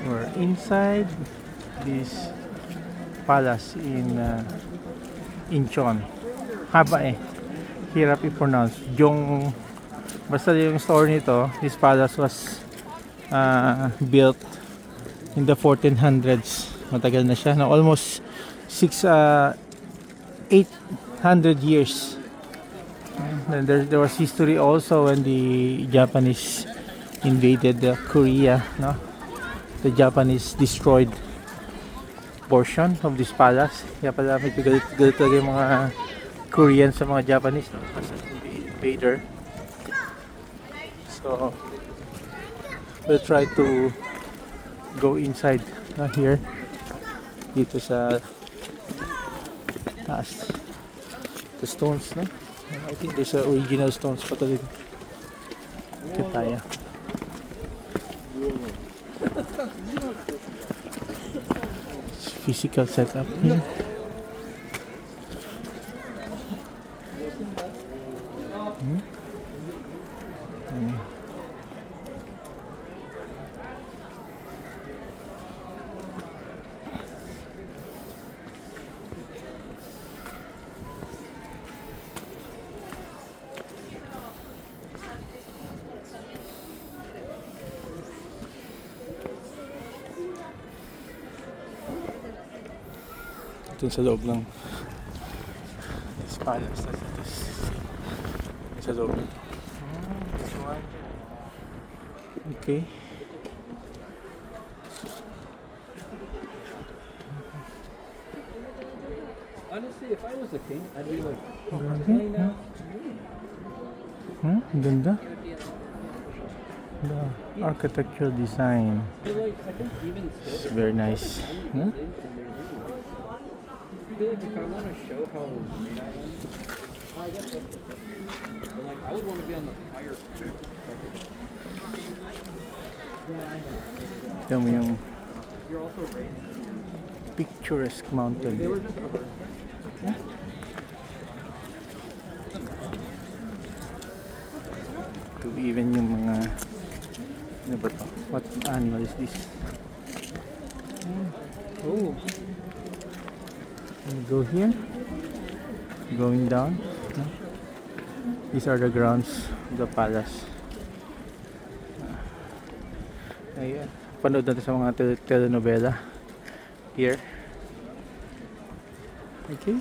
We're inside this palace in incheon. Haba eh. Hirap i-pronounce. Basta yung story nito, this palace was built in the 1400s. Matagal na siya. No, almost 800 years. And there was history also when the Japanese invaded Korea. No? The Japanese destroyed portion of this palace. Kaya pala medyo galit talaga yung mga Korean sa mga Japanese, no? As an invader. So we'll try to go inside here dito sa taas. The stones, no? I think there's original stones pa talaga. Ito tayo. Physical setup here. Ito sa loob ng this palace. Sa loob nito. This one. Okay. Honestly, if I was a king, I'd be like, Okay. Ang ganda. The architectural design. It's very nice. Huh? I feel like if I want to show how great I am, I guess that's the thing. But like, I would want to be on the higher. Ito mo yung You're also raised. picturesque mountain. They were just over. To even yung mga ano ba to? What animal is this? Oh, we go here, going down. These are the grounds of the palace. Ayan, panood natin sa mga telenovela here. Okay.